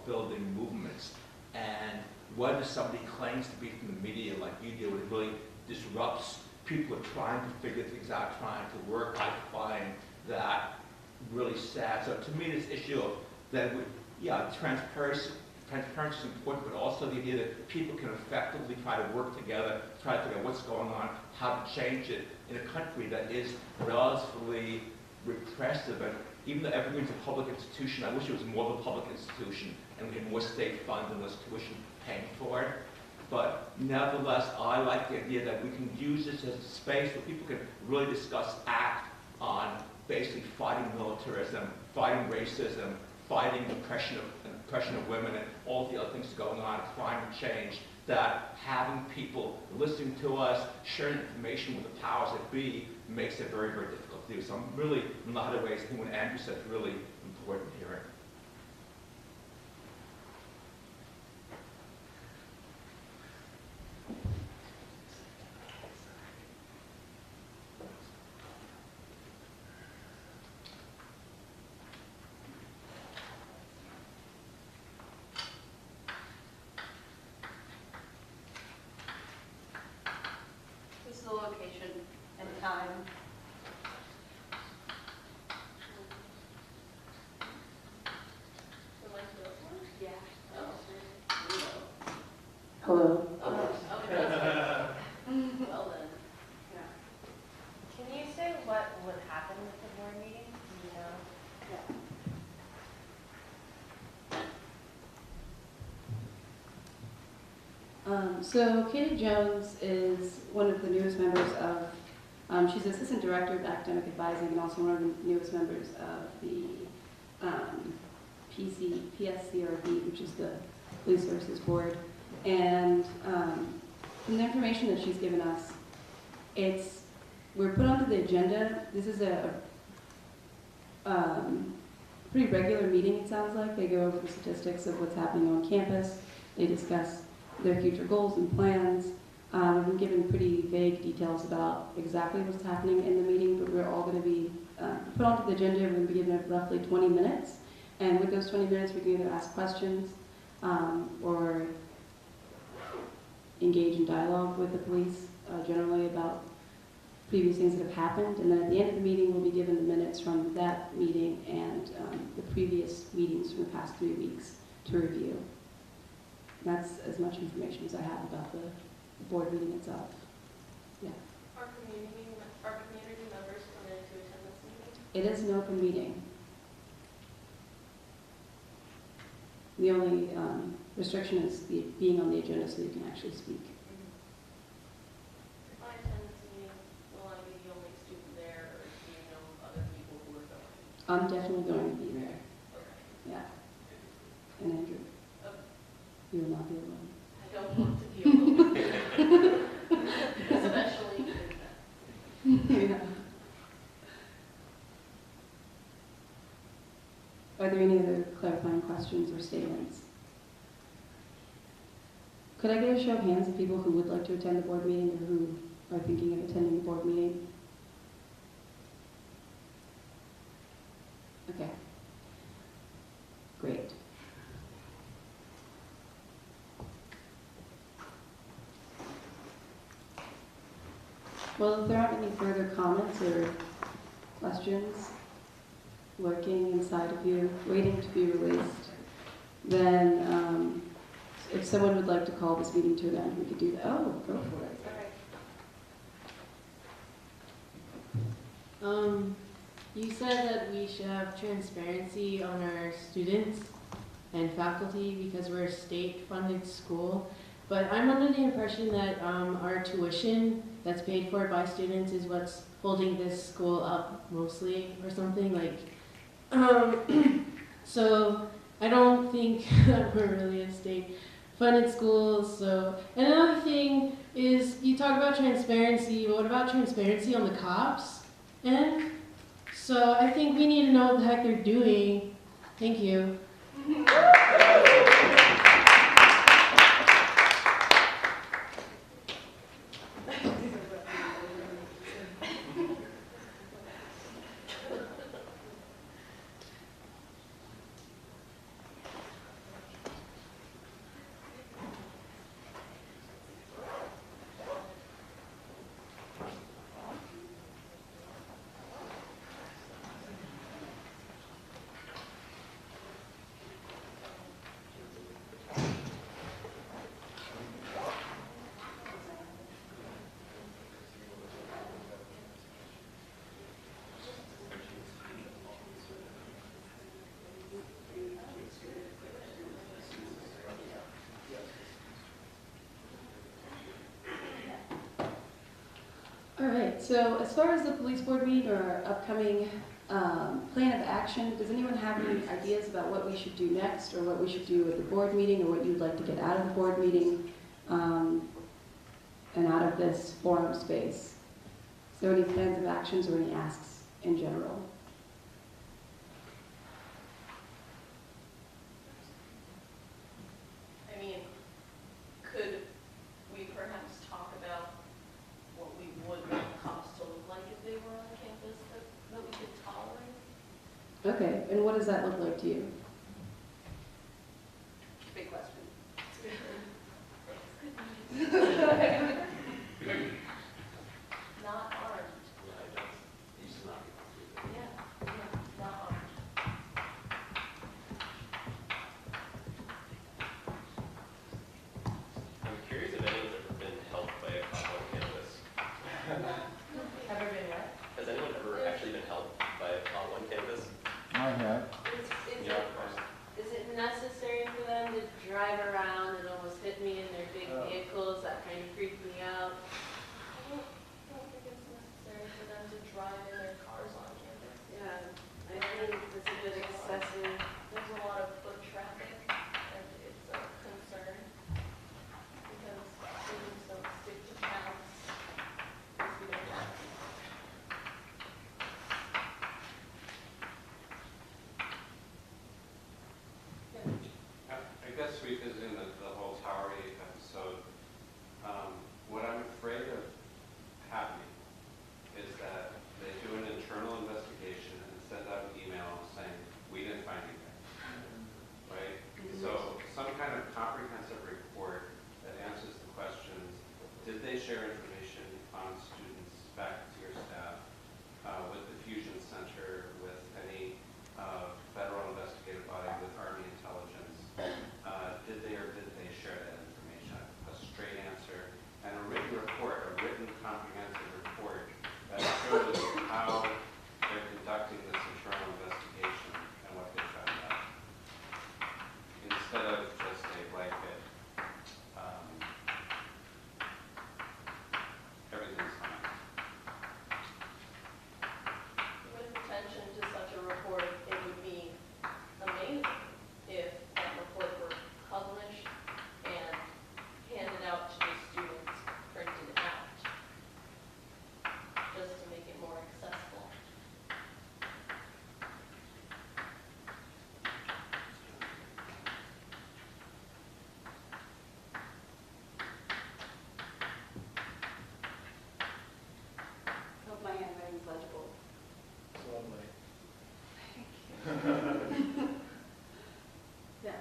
building movements. And whether somebody claims to be from the media like you do, it really disrupts. People are trying to figure things out, trying to work. I find that really sad. So to me, this issue of that, transparency is important, but also the idea that people can effectively try to work together, try to figure out what's going on, how to change it in a country that is relatively repressive. And even though everything's a public institution, I wish it was more of a public institution and we had more state funds and less tuition paying for it. But nevertheless, I like the idea that we can use this as a space where people can really discuss, act on basically fighting militarism, fighting racism, fighting oppression of women, and all the other things going on, climate change, that having people listening to us, sharing information with the powers that be, makes it very, very difficult to do. So I'm really, in a lot of ways, I think what Andrew said is really important here. The location and time. Yeah. Hello. Well then. Yeah. Can you say what would happen with the board meeting? Do you know? So Katie Jones is one of the newest members of, she's Assistant Director of Academic Advising and also one of the newest members of the PSCRB, which is the Police Services Board. And from the information that she's given us, we're put onto the agenda. This is a pretty regular meeting, it sounds like. They go over the statistics of what's happening on campus. They discuss their future goals and plans. We've been given pretty vague details about exactly what's happening in the meeting, but we're all going to be put onto the agenda. We're going to be given roughly 20 minutes. And with those 20 minutes, we can either ask questions or engage in dialogue with the police generally about previous things that have happened. And then at the end of the meeting, we'll be given the minutes from that meeting and the previous meetings from the past 3 weeks to review. That's as much information as I have about the board meeting itself. Yeah. Are community members permitted to attend this meeting? It is an open meeting. The only restriction is being on the agenda so you can actually speak. If I attend this meeting, will I be the only student there, or do you know other people who are going? I'm definitely going to be there. Okay. Yeah. And Andrew, you will not be alone. I don't want to be alone. Especially Yeah. Are there any other clarifying questions or statements? Could I get a show of hands of people who would like to attend the board meeting or who are thinking of attending the board meeting? Okay. Great. Well, if there aren't any further comments or questions lurking inside of you, waiting to be released, then if someone would like to call this meeting to an end, we could do that. Oh, go for it. You said that we should have transparency on our students and faculty because we're a state-funded school, but I'm under the impression that our tuition that's paid for by students is what's holding this school up mostly or something like. So I don't think that we're really a state-funded school. So another thing is you talk about transparency, but what about transparency on the cops? And so I think we need to know what the heck they're doing. Thank you. All right, so as far as the police board meeting or our upcoming plan of action, does anyone have any ideas about what we should do next, or what we should do at the board meeting, or what you'd like to get out of the board meeting and out of this forum space? Is there any plans of actions or any asks in general? I mean, could we perhaps talk about what we would want cops to look like if they were on campus that we could tolerate? Okay, and what does that look like to you? Big question. Not armed. Yeah, not armed. I'm curious if anyone's ever been helped by a cop on campus. Ever been what? Has anyone ever actually been helped by a cop on campus? I have. Is it necessary for them to drive around and almost hit me in their big vehicles? That kind of freaked me out. I don't think it's necessary for them to drive in their cars on campus. Yeah, I think it's a bit excessive. There's a lot of foot traffic, and it's a concern because students don't stick to paths because we don't want to. I guess revisiting the whole Towery episode, what I'm afraid of happening is that they do an internal investigation and send out an email saying, we didn't find anything, right? So some kind of comprehensive report that answers the questions, did they share information on students back to your staff, with the Fusion Center, with any federal investigative body, with Army intelligence? Did they or did they share that information? A straight answer and a written report, a written comprehensive report that shows how they're conducting this internal investigation and what they found out. Instead of just a blanket, everything's fine. With attention to such a report, it would be amazing if that report were published and handed out to the students, printed out, just to make it more accessible. Hope my handwriting's legible. Yeah.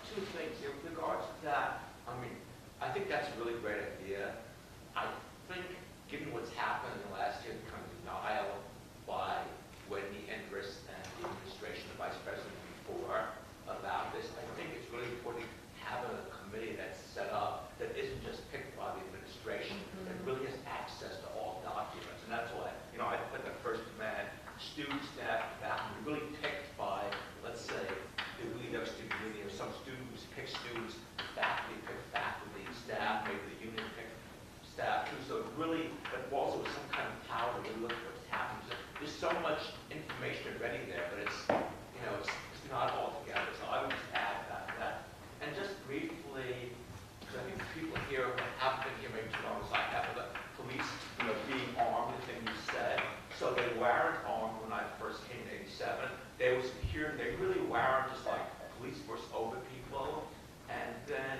Two things here with regards to that. I mean, I think that's a really great idea. I think, given what's happened in the last year, the kind of denial by Wendy Endress and the administration, the vice president before, about this, I think it's really important having a committee that's set up that isn't just picked by the administration, that really has access to all documents. And that's why, I put the first command, student, staff, faculty, really picked by, let's say, the lead of student union, or some students pick students, faculty pick faculty, staff, maybe the union pick staff too. So really, but also with some kind of power to really look at what's happening. So there's so much information already there, but it's not all together. So I would just add that. And just briefly, because I think the people here who haven't been here maybe too long as I have, the police, being armed, the thing you said. So they weren't armed when I first came in '87. They were secure. They really weren't just like police force over people. And then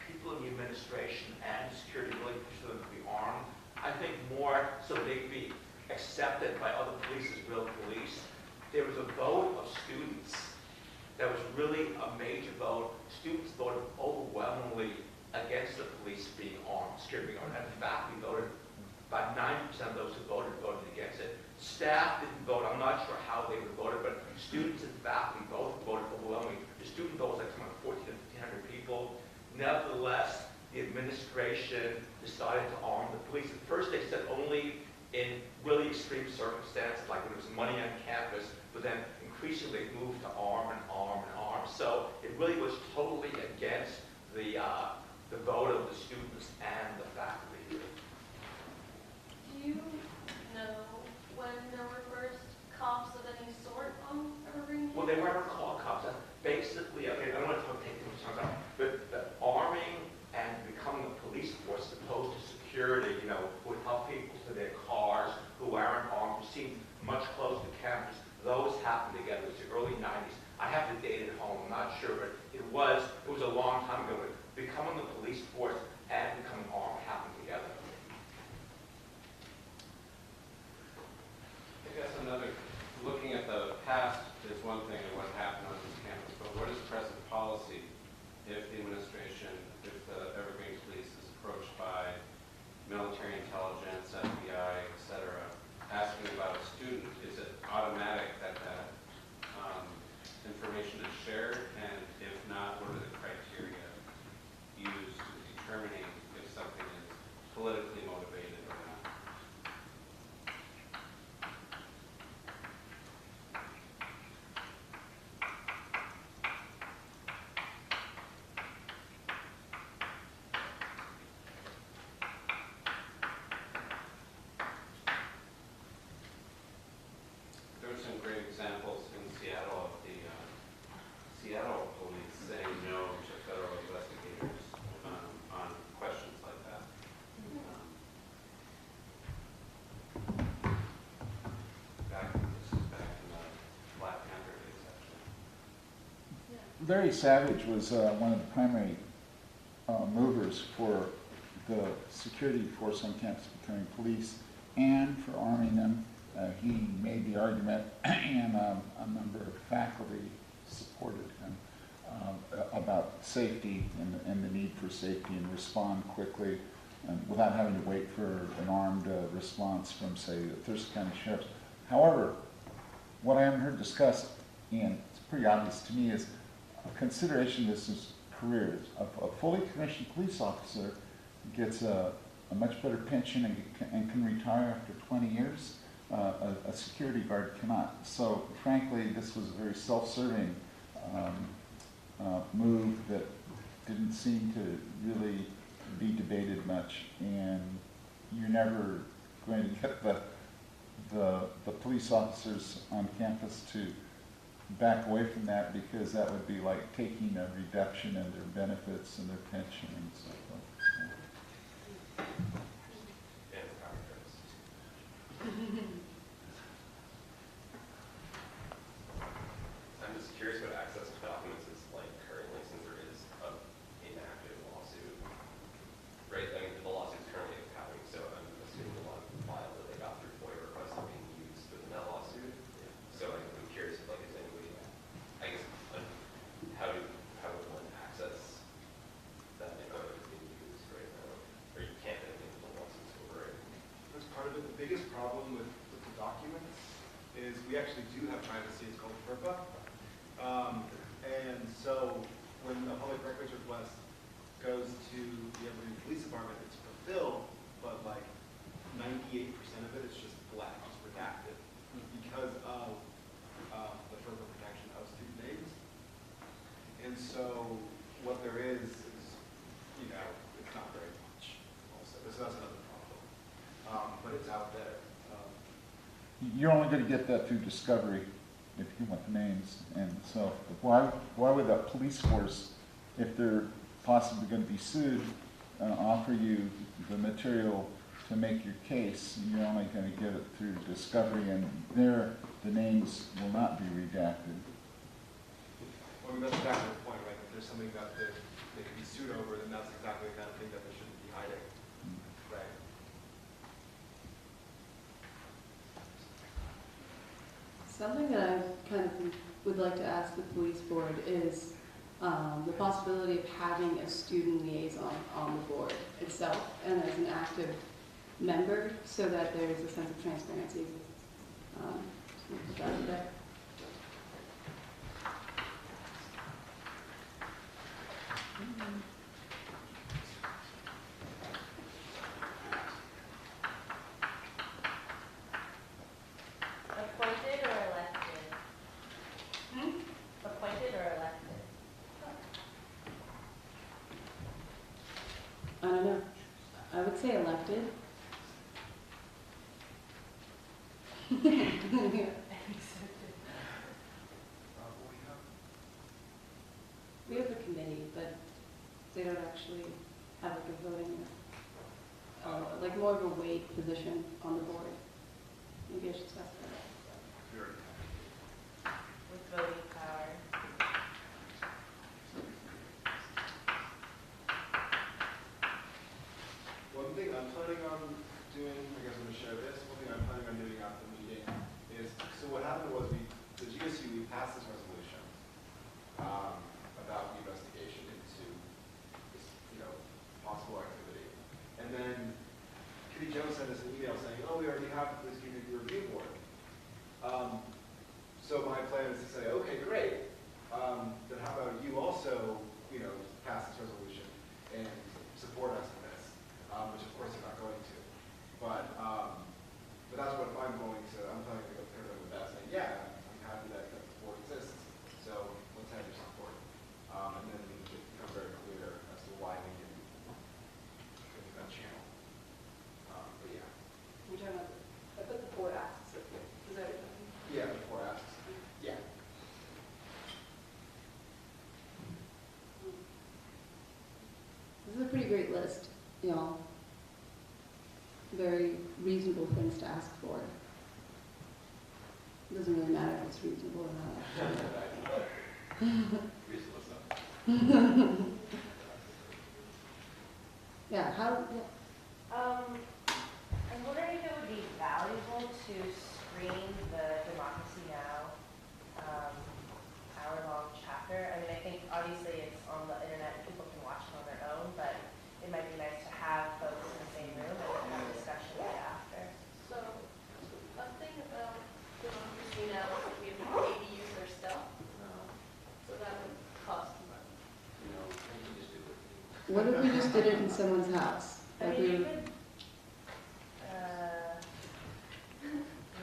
people in the administration and security really pushed them to be armed. I think more so they'd be accepted by other police as real police. There was a vote of students that was really a major vote. Students voted overwhelmingly against the police being armed, security being armed. And the faculty voted, about 90% of those who voted against it. Staff didn't vote. I'm not sure how they would have voted, but students and faculty both voted overwhelmingly. The student vote was like something like 1,400 to 1,500 people. Nevertheless, the administration decided to arm the police. At first they said only in really extreme circumstances, like when there was money on campus, but then increasingly moved to arm and arm and arm. So it really was totally against the vote of the students and the faculty. Do you know when there were first cops of any sort on Evergreen? Well, they weren't called cops. Basically, okay, I don't want to take too much time, but the arming and becoming a police force as opposed to security, would help people to their cars who aren't armed, who seem much closer to campus. Those happened together. It was the early 90s. I have the date at home, I'm not sure, but it was a long time ago. But becoming the police force and becoming armed happened together. I guess looking at the past is one thing and what happened on this campus, but what is present policy if the administration, if the Evergreen Police is approached by military intelligence, FBI, et cetera, asking about a student? Is it automatic that information is shared? And if not, what are the criteria used in determining if something is politically motivated or not? There were some great examples in Seattle of the Seattle police saying no to federal investigators on questions like that. This is back in the Black Panther days, actually. Larry Savage was one of the primary movers for the security force on campus becoming police and for arming them. He made the argument, and a number of faculty supported him about safety and the need for safety and respond quickly without having to wait for an armed response from, say, the Thurston County Sheriff's. However, what I haven't heard discussed, and it's pretty obvious to me, is a consideration of this is careers. A fully commissioned police officer gets a much better pension and can retire after 20 years. A security guard cannot. So frankly, this was a very self-serving move that didn't seem to really be debated much, and you're never going to get the police officers on campus to back away from that, because that would be like taking a reduction in their benefits and their pension and so forth. And progress. I'm just curious what access to documents is like currently, since there is an inactive lawsuit, right? I mean, the lawsuit's currently happening, so I'm assuming a lot of the files that they got through FOIA requests are being used within that lawsuit. So I'm curious if, like, is any way, I guess, how would one access that info that's being used right now? Or you can't get anything from the lawsuits over it? That's part of it. The biggest problem with the documents is we actually do have privacy. It's called FERPA. And so when the public records request goes to the Evergreen Police Department, it's fulfilled, but like 98% of it is just black, just redacted, because of the FERPA protection of student names. And so what there is, it's not very much. Also, that's another problem. But it's out there. You're only going to get that through discovery if you want the names. And so why would a police force, if they're possibly going to be sued, offer you the material to make your case? You're only going to get it through discovery, and there the names will not be redacted. Well, that's exactly the point, right? If there's something that they could be sued over, then that's exactly the kind of thing that they shouldn't be hiding. Right. Something that I kind of would like to ask the police board is the possibility of having a student liaison on the board itself and as an active member, so that there is a sense of transparency. Put that in there. Appointed or elected? Appointed or elected? I don't know. I would say elected. committee, but they don't actually have like a voting, like more of a weight position on the board. Maybe I should specify that. With voting power. One thing I'm planning on doing, I guess I'm going to share this, one thing I'm planning on doing after the meeting is, so what happened was the GSU, we passed this resolution about the investigation into this, possible activity. And then Kitty Jones sent us an email saying, oh, we already have this community review board. So my plan is to say, okay, great. Then how about you also, pass this resolution and support us in this, which of course they're not going to. But that's what I'm going to. I'm planning to go through them with that, saying, yeah, I'm happy that the board exists. So let's have your support, and then it becomes very clear as to why we can go that channel. But yeah. You're talking about, I put the board asks, is that what you're talking about? Yeah, before asks. Yeah. This is a pretty great list, very reasonable things to ask for. It doesn't really matter if it's reasonable or not. Yeah, I'm wondering if it would be valuable to screen the Democracy Now! Hour-long chapter. I mean, I think obviously it's on the internet and people can watch it on their own, but it might be nice to have folks in the same room and have a discussion right after. So, one thing about Democracy Now! Is that we have to pay to use their stuff. So that would cost money. what if we just did it in someone's house? I Like mean, we you could,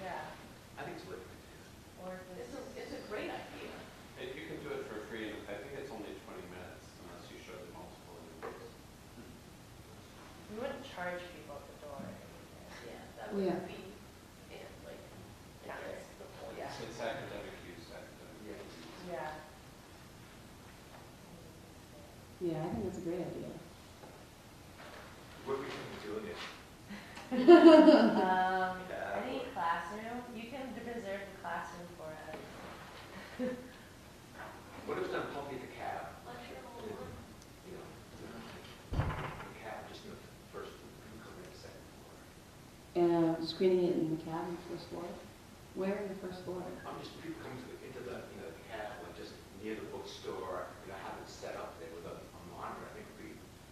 yeah, I think it's what. or if It's it's, a great idea. And you can do it for free, and I think it's only 20 minutes unless you show them multiple images. we wouldn't charge people at the door. Yeah, that Yeah. would be, like, I guess the point. Yeah. It's academic use, academic use. Yeah. Yeah, I think that's a great idea. What we can be doing it. Any classroom, you can reserve the classroom for us. What if it's done publicly at the cab? Lecture hall one. The cab, just in the first, you come in the second floor. And screening it in the cab on the first floor? Where in the first floor? I'm just, people come into the, cab, like just near the bookstore, have it set up there with a monitor, I think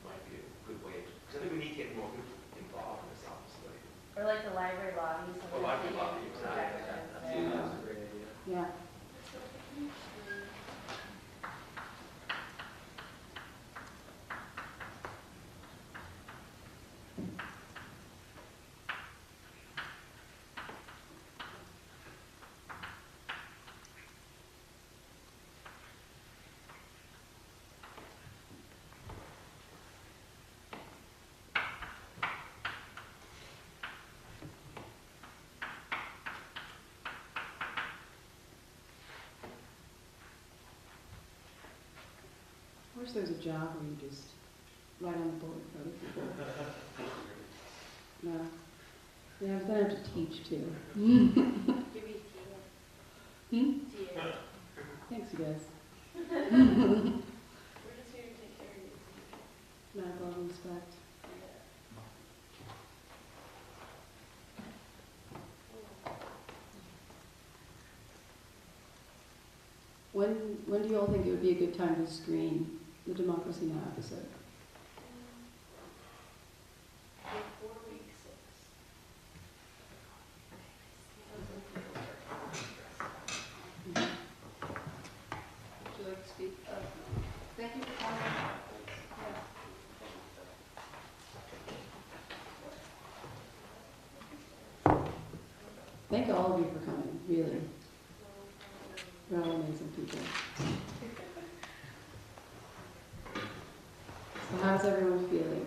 might be a good way. Because I think we need to get more people involved in this, obviously. Or like the library lobbies. and The library the lobby, exactly. projections That's there. a great idea. Yeah. I wish there was a job where you just write on the board for other people. No. Yeah, but then I have to teach too. Give me Hmm? TA. Thanks, you guys. We're just here to take care of you. Mad love and respect. When do you all think it would be a good time to screen the Democracy Now! Episode? Before week 6. Would you like to speak? Thank you for coming. Thank all of you for coming, really. You're all amazing people. So how's everyone feeling?